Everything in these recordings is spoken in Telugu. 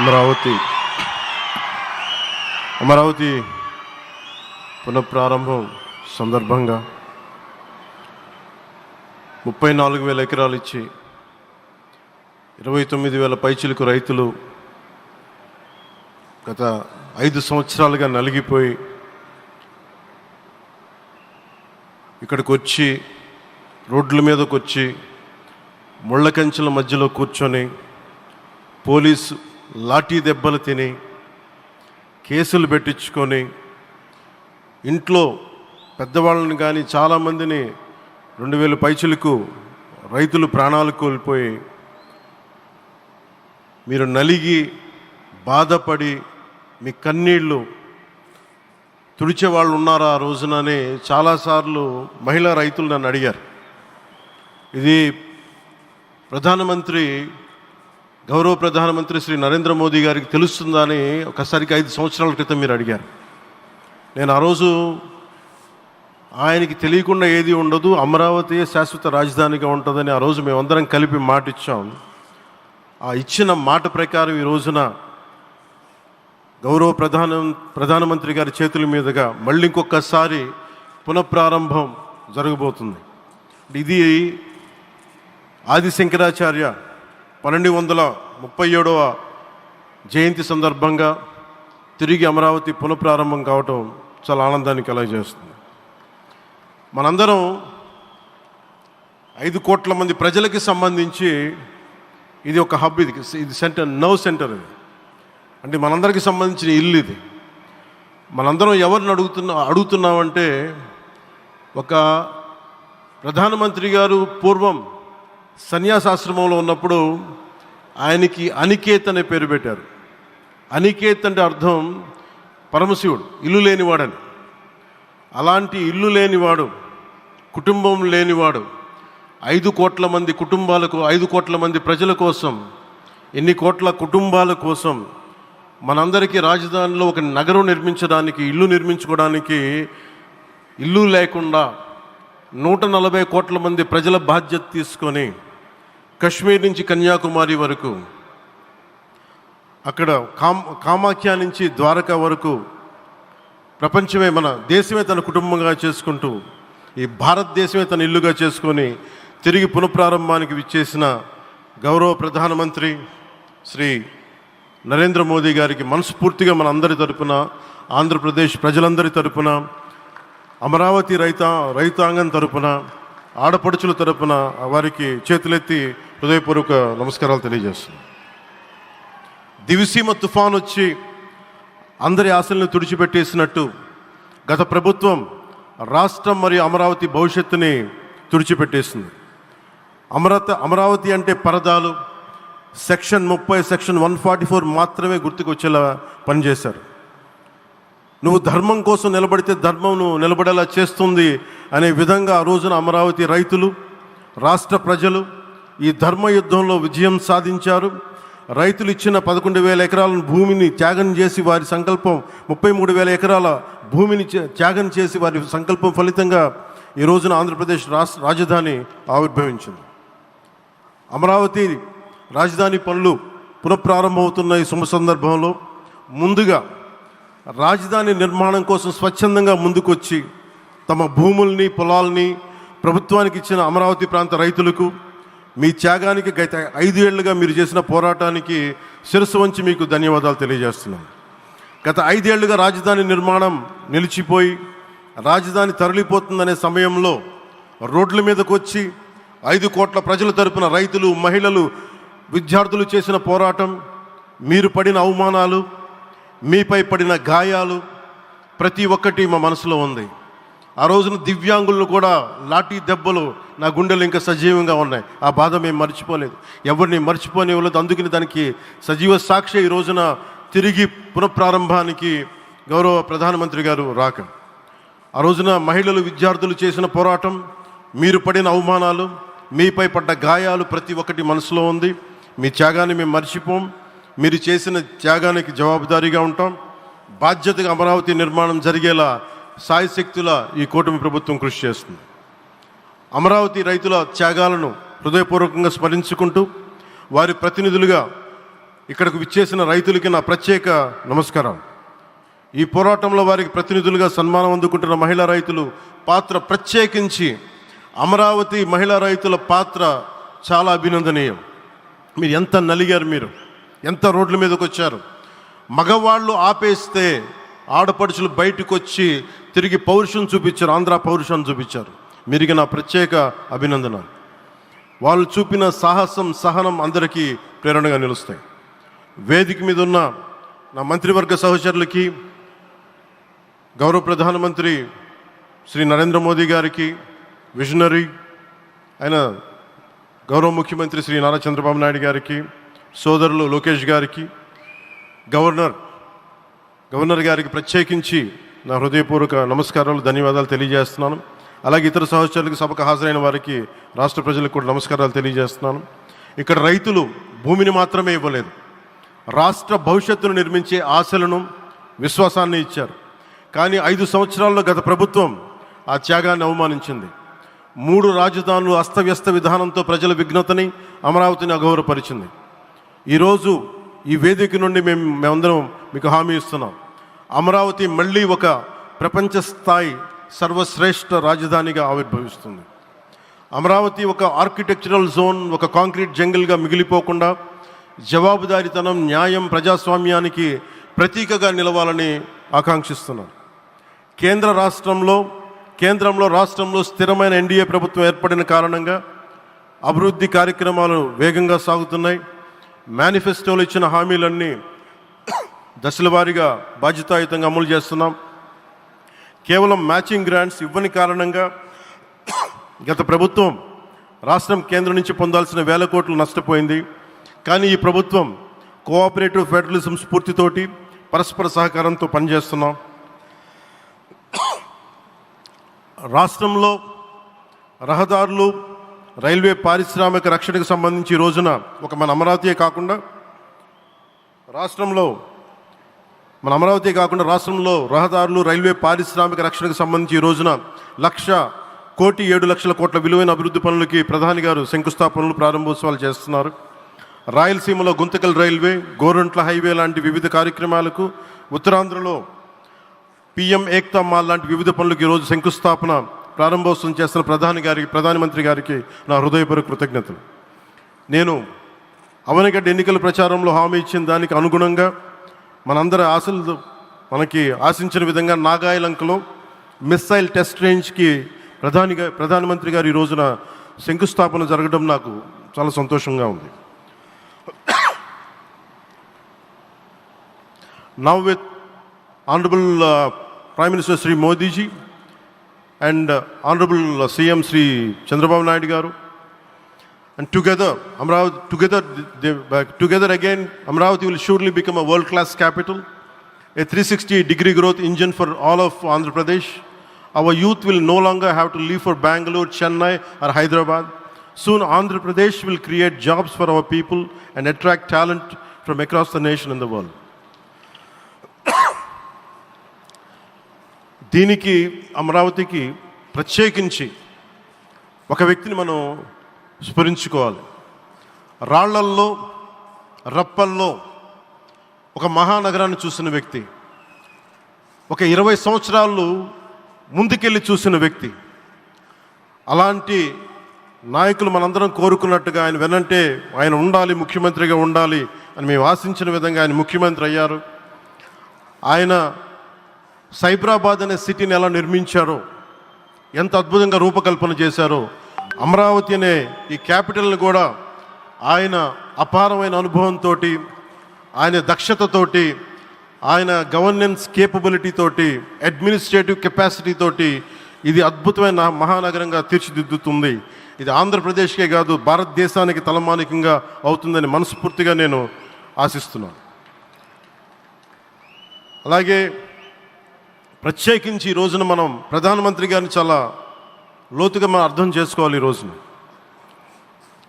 అమరావతి పునఃప్రారంభం సందర్భంగా 34,000 ఎకరాలు ఇచ్చి 29,000 పైచిలకు రైతులు గత 5 సంవత్సరాలుగా నలిగిపోయి ఇక్కడికి వచ్చి రోడ్ల మీదకి వచ్చి ముళ్ళ కంచెల మధ్యలో కూర్చొని పోలీసు లాఠీ దెబ్బలు తిని కేసులు పెట్టించుకొని ఇంట్లో పెద్దవాళ్ళని కానీ చాలామందిని 2,000 పైచిలకు రైతులు ప్రాణాలు కోల్పోయి మీరు నలిగి బాధపడి మీ కన్నీళ్ళు తుడిచే వాళ్ళు ఉన్నారా ఆ రోజునని చాలాసార్లు మహిళా రైతులు నన్ను అడిగారు. ఇది గౌరవ ప్రధానమంత్రి శ్రీ నరేంద్ర మోదీ గారికి తెలుస్తుందా అని ఒకసారికి 5 సంవత్సరాల క్రితం మీరు అడిగారు. నేను ఆ రోజు ఆయనకి తెలియకుండా ఏది ఉండదు, అమరావతి శాశ్వత రాజధానిగా ఉంటుందని ఆ రోజు మేమందరం కలిపి మాట ఇచ్చాం. ఆ ఇచ్చిన మాట ప్రకారం ఈ రోజున గౌరవ ప్రధానమంత్రి గారి చేతుల మీదుగా మళ్ళీ ఇంకొకసారి పునఃప్రారంభం జరగబోతుంది. ఇది ఆది శంకరాచార్య 1237వ జయంతి సందర్భంగా తిరిగి అమరావతి పునఃప్రారంభం కావటం చాలా ఆనందాన్ని కలగజేస్తుంది. మనందరం 5 కోట్ల మంది ప్రజలకి సంబంధించి ఇది ఒక హబ్, ఇది సెంటర్, సెంటర్ ఇది. అంటే మనందరికీ సంబంధించిన ఇల్లు ఇది. మనందరం ఎవరిని అడుగుతున్నామంటే ఒక ప్రధానమంత్రి గారు పూర్వం సన్యాసాశ్రమంలో ఉన్నప్పుడు ఆయనకి అనికేత్ అనే పేరు పెట్టారు. అనికేత్ అంటే అర్థం పరమశివుడు, ఇల్లు లేనివాడని. అలాంటి ఇల్లు లేనివాడు, కుటుంబం లేనివాడు 5 కోట్ల మంది కుటుంబాలకు, 5 కోట్ల మంది ప్రజల కోసం, ఎన్ని కోట్ల కుటుంబాల కోసం మనందరికీ రాజధానిలో ఒక నగరం నిర్మించడానికి, ఇల్లు నిర్మించుకోవడానికి ఇల్లు లేకుండా 140 కోట్ల మంది ప్రజల బాధ్యత తీసుకొని కశ్మీర్ నుంచి కన్యాకుమారి వరకు, అక్కడ కామాఖ్య నుంచి ద్వారకా వరకు ప్రపంచమే, మన దేశమే తన కుటుంబంగా చేసుకుంటూ ఈ భారతదేశమే తన ఇల్లుగా చేసుకొని తిరిగి పునఃప్రారంభానికి విచ్చేసిన గౌరవ ప్రధానమంత్రి శ్రీ నరేంద్ర మోదీ గారికి మనస్ఫూర్తిగా మన అందరి తరపున, ఆంధ్రప్రదేశ్ ప్రజలందరి తరపున, అమరావతి రైతాంగం తరపున, ఆడపడుచుల తరపున వారికి చేతులెత్తి హృదయపూర్వక నమస్కారాలు తెలియజేస్తున్నాను. దివిసీమ తుఫాన్ వచ్చి అందరి ఆశలను తుడిచిపెట్టేసినట్టు గత ప్రభుత్వం రాష్ట్రం మరియు అమరావతి భవిష్యత్తుని తుడిచిపెట్టేసింది. అమరావతి అంటే పరదాలు, సెక్షన్ 30, సెక్షన్ 144 మాత్రమే గుర్తుకొచ్చేలా పనిచేశారు. నువ్వు ధర్మం కోసం నిలబడితే ధర్మం నువ్వు నిలబడేలా చేస్తుంది అనే విధంగా ఆ రోజున అమరావతి రైతులు, రాష్ట్ర ప్రజలు ఈ ధర్మ యుద్ధంలో విజయం సాధించారు. రైతులు ఇచ్చిన 11,000 ఎకరాల భూమిని త్యాగం చేసి వారి సంకల్పం, 33,000 ఎకరాల భూమిని త్యాగం చేసి వారి సంకల్పం ఫలితంగా ఈ రోజున ఆంధ్రప్రదేశ్ రాజధాని ఆవిర్భవించింది. అమరావతి రాజధాని పనులు పునఃప్రారంభమవుతున్న ఈ శుభ సందర్భంలో ముందుగా రాజధాని నిర్మాణం కోసం స్వచ్ఛందంగా ముందుకొచ్చి తమ భూముల్ని, పొలాల్ని ప్రభుత్వానికి ఇచ్చిన అమరావతి ప్రాంత రైతులకు, మీ త్యాగానికి గత 5 ఏళ్లుగా మీరు చేసిన పోరాటానికి శిరస్సు వంచి మీకు ధన్యవాదాలు తెలియజేస్తున్నాను. గత 5 ఏళ్లుగా రాజధాని నిర్మాణం నిలిచిపోయి రాజధాని తరలిపోతుందనే సమయంలో రోడ్ల మీదకు వచ్చి 5 కోట్ల ప్రజల తరపున రైతులు, మహిళలు, విద్యార్థులు చేసిన పోరాటం, మీరు పడిన అవమానాలు, మీపై పడిన గాయాలు ప్రతి ఒక్కటి మా మనసులో ఉంది. ఆ రోజున దివ్యాంగులను కూడా లాఠీ దెబ్బలు నా గుండెలు ఇంకా సజీవంగా ఉన్నాయి. ఆ బాధ మేము మర్చిపోలేదు, ఎవరిని మర్చిపోనివ్వలేదు. అందుకని దానికి సజీవ సాక్షి ఈ రోజున తిరిగి పునఃప్రారంభానికి గౌరవ ప్రధానమంత్రి గారు రాక, ఆ రోజున మహిళలు, విద్యార్థులు చేసిన పోరాటం, మీరు పడిన అవమానాలు, మీపై పడ్డ గాయాలు ప్రతి ఒక్కటి మనసులో ఉంది. మీ త్యాగాన్ని మేము మర్చిపోం. మీరు చేసిన త్యాగానికి జవాబుదారీగా ఉంటాం. బాధ్యతగా అమరావతి నిర్మాణం జరిగేలా సాయశక్తుల ఈ కూటమి ప్రభుత్వం కృషి చేస్తుంది. అమరావతి రైతుల త్యాగాలను హృదయపూర్వకంగా స్మరించుకుంటూ వారి ప్రతినిధులుగా ఇక్కడకు విచ్చేసిన రైతులకి నా ప్రత్యేక నమస్కారం. ఈ పోరాటంలో వారికి ప్రతినిధులుగా సన్మానం అందుకుంటున్న మహిళా రైతులు పాత్ర, ప్రత్యేకించి అమరావతి మహిళా రైతుల పాత్ర చాలా అభినందనీయం. మీరు ఎంత నలిగారు, మీరు ఎంత రోడ్ల మీదకి వచ్చారు. మగవాళ్ళు ఆపేస్తే ఆడపడుచులు బయటకు వచ్చి తిరిగి పౌరుషం చూపించారు, ఆంధ్ర పౌరుషాన్ని చూపించారు. మీరికి నా ప్రత్యేక అభినందన. వాళ్ళు చూపిన సాహసం, సహనం అందరికీ ప్రేరణగా నిలుస్తాయి. వేదిక మీద ఉన్న నా మంత్రివర్గ సహచరులకి, గౌరవ ప్రధానమంత్రి శ్రీ నరేంద్ర మోదీ గారికి, విజనరీ అయిన గౌరవ ముఖ్యమంత్రి శ్రీ నారా చంద్రబాబు నాయుడు గారికి, సోదరులు లోకేష్ గారికి, గవర్నర్ గారికి ప్రత్యేకించి నా హృదయపూర్వక నమస్కారాలు, ధన్యవాదాలు తెలియజేస్తున్నాను. అలాగే ఇతర సహచరులకు, సభకు హాజరైన వారికి, రాష్ట్ర ప్రజలకు కూడా నమస్కారాలు తెలియజేస్తున్నాను. ఇక్కడ రైతులు భూమిని మాత్రమే ఇవ్వలేదు, రాష్ట్ర భవిష్యత్తును నిర్మించే ఆశలను, విశ్వాసాన్ని ఇచ్చారు. కానీ 5 సంవత్సరాల్లో గత ప్రభుత్వం ఆ త్యాగాన్ని అవమానించింది. 3 రాజధానులు అస్తవ్యస్త విధానంతో ప్రజల విఘ్నతని, అమరావతిని అగౌరవపరిచింది. ఈరోజు ఈ వేదిక నుండి మేమందరం మీకు హామీ ఇస్తున్నాం. అమరావతి మళ్ళీ ఒక ప్రపంచ స్థాయి సర్వశ్రేష్ఠ రాజధానిగా ఆవిర్భవిస్తుంది. అమరావతి ఒక ఆర్కిటెక్చరల్ జోన్, ఒక కాంక్రీట్ జంగిల్గా మిగిలిపోకుండా జవాబుదారీతనం, న్యాయం, ప్రజాస్వామ్యానికి ప్రతీకగా నిలవాలని ఆకాంక్షిస్తున్నాం. కేంద్రంలో రాష్ట్రంలో స్థిరమైన ఎన్డీఏ ప్రభుత్వం ఏర్పడిన కారణంగా అభివృద్ధి కార్యక్రమాలు వేగంగా సాగుతున్నాయి. మేనిఫెస్టోలో ఇచ్చిన హామీలన్నీ దశల వారీగా బాధ్యతాయుతంగా అమలు చేస్తున్నాం. కేవలం మ్యాచింగ్ గ్రాంట్స్ ఇవ్వని కారణంగా గత ప్రభుత్వం రాష్ట్రం కేంద్రం నుంచి పొందాల్సిన 1000 కోట్లు నష్టపోయింది. కానీ ఈ ప్రభుత్వం కోఆపరేటివ్ ఫెడరలిజం స్ఫూర్తితోటి, పరస్పర సహకారంతో పనిచేస్తున్నాం. రాష్ట్రంలో రహదారులు, రైల్వే, పారిశ్రామిక రక్షణకు సంబంధించి ఈ రోజున మన అమరావతియే కాకుండా రాష్ట్రంలో రహదారులు, రైల్వే, పారిశ్రామిక రక్షణకు సంబంధించి ఈ రోజున 1,07,00,000 కోట్ల విలువైన అభివృద్ధి పనులకి ప్రధాని గారు శంకుస్థాపనలు, ప్రారంభోత్సవాలు చేస్తున్నారు. రాయలసీమలో గుంతకల్ రైల్వే, గోరంట్ల హైవే లాంటి వివిధ కార్యక్రమాలకు, ఉత్తరాంధ్రలో పిఎం ఏక్తా మాల్ లాంటి వివిధ పనులకు ఈరోజు శంకుస్థాపన, ప్రారంభోత్సవం చేస్తున్న ప్రధానమంత్రి గారికి నా హృదయపూర్వక కృతజ్ఞతలు. నేను అవనిగడ్డ ఎన్నికల ప్రచారంలో హామీ ఇచ్చిన దానికి అనుగుణంగా మనందరి ఆశలు మనకి ఆశించిన విధంగా నాగాయలంకలో మిస్సైల్ టెస్ట్ రేంజ్కి ప్రధానమంత్రి గారు ఈ రోజున శంకుస్థాపన జరగడం నాకు చాలా సంతోషంగా ఉంది. Now with Honorable Prime Minister Sri Modi ji and Honorable CM Sri Chandrababu Naidu garu, and together again Amravati will surely become a world-class capital, a 360-degree growth engine for all of Andhra Pradesh. Our youth will no longer have to leave for Bangalore, Chennai or Hyderabad. Soon Andhra Pradesh will create jobs for our people and attract talent from across the nation and the world. దీనికి, అమరావతికి ప్రత్యేకించి ఒక వ్యక్తిని మనం స్మరించుకోవాలి. రాళ్లల్లో, రప్పల్లో ఒక మహానగరాన్ని చూసిన వ్యక్తి, ఒక 20 సంవత్సరాలు ముందుకెళ్ళి చూసిన వ్యక్తి. అలాంటి నాయకులు మనందరం కోరుకున్నట్టుగా ఆయన వెనంటే ఆయన ఉండాలి, ముఖ్యమంత్రిగా ఉండాలి అని మేము ఆశించిన విధంగా ఆయన ముఖ్యమంత్రి అయ్యారు. ఆయన సైబరాబాద్ అనే సిటీని ఎలా నిర్మించారో, ఎంత అద్భుతంగా రూపకల్పన చేశారో, అమరావతి అనే ఈ క్యాపిటల్ని కూడా ఆయన అపారమైన అనుభవంతో, ఆయన దక్షతతోటి, ఆయన గవర్నెన్స్ కేపబిలిటీ తోటి, అడ్మినిస్ట్రేటివ్ కెపాసిటీ తోటి ఇది అద్భుతమైన మహానగరంగా తీర్చిదిద్దుతుంది. ఇది ఆంధ్రప్రదేశ్కే కాదు, భారతదేశానికి తలమానికంగా అవుతుందని మనస్ఫూర్తిగా నేను ఆశిస్తున్నాను. అలాగే ప్రత్యేకించి ఈ రోజున మనం ప్రధానమంత్రి గారిని చాలా లోతుగా మనం అర్థం చేసుకోవాలి. ఈ రోజున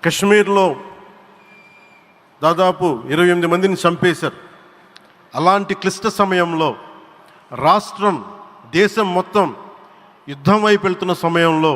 కశ్మీర్లో దాదాపు 28 మందిని చంపేశారు. అలాంటి క్లిష్ట సమయంలో రాష్ట్రం, దేశం మొత్తం యుద్ధం వైపు వెళ్తున్న సమయంలో,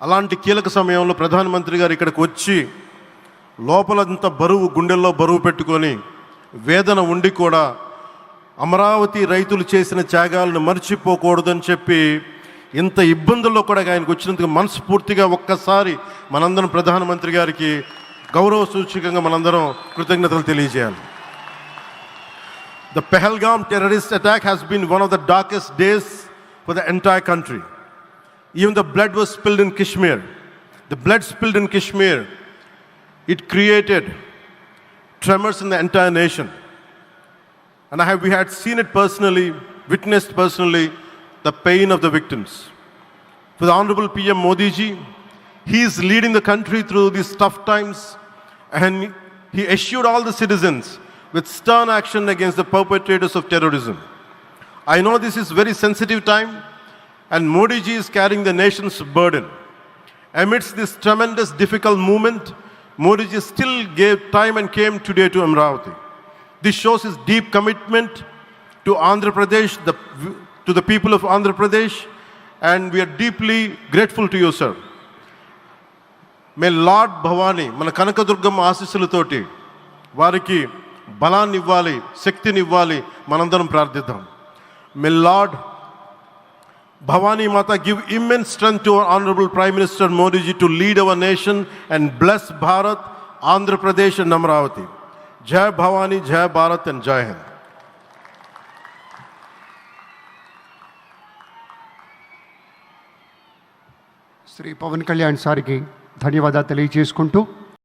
అలాంటి కీలక సమయంలో ప్రధానమంత్రి గారు ఇక్కడికి వచ్చి లోపలంత బరువు, గుండెల్లో బరువు పెట్టుకొని వేదన ఉండి కూడా అమరావతి రైతులు చేసిన త్యాగాలను మర్చిపోకూడదని చెప్పి ఇంత ఇబ్బందుల్లో కూడా ఆయనకు వచ్చినందుకు మనస్ఫూర్తిగా ఒక్కసారి మనందరం ప్రధానమంత్రి గారికి గౌరవ సూచకంగా మనందరం కృతజ్ఞతలు తెలియజేయాలి. The Pahalgam terrorist attack has been one of the darkest days for the entire country. Even the blood was spilled in Kashmir. The blood spilled in Kashmir, it created tremors in the entire nation. And we had seen it personally, witnessed personally, the pain of the victims. For the Honorable PM Modi ji, he is leading the country through these tough times, and he assured all the citizens with stern action against the perpetrators of terrorism. I know this is very sensitive time, and Modi ji is carrying the nation's burden. Amidst this tremendous difficult moment, Modi ji still gave time and came today to Amravati. This shows his deep commitment to Andhra Pradesh, to the people of Andhra Pradesh, and we are deeply grateful to you, sir. May Lord Bhavani, మన కనకదుర్గమ్మ ఆశీస్సులతోటి వారికి బలాన్ని ఇవ్వాలి, శక్తిని ఇవ్వాలి, మనందరం ప్రార్థిద్దాం. May Lord Bhavani Mata give immense strength to our Honorable Prime Minister Modi ji to lead our nation and bless Bharat, Andhra Pradesh and Amravati. Jai Bhavani, Jai Bharat and Jai Hind. Shri Pawan Kalyan సార్కి ధన్యవాదాలు తెలియజేసుకుంటూ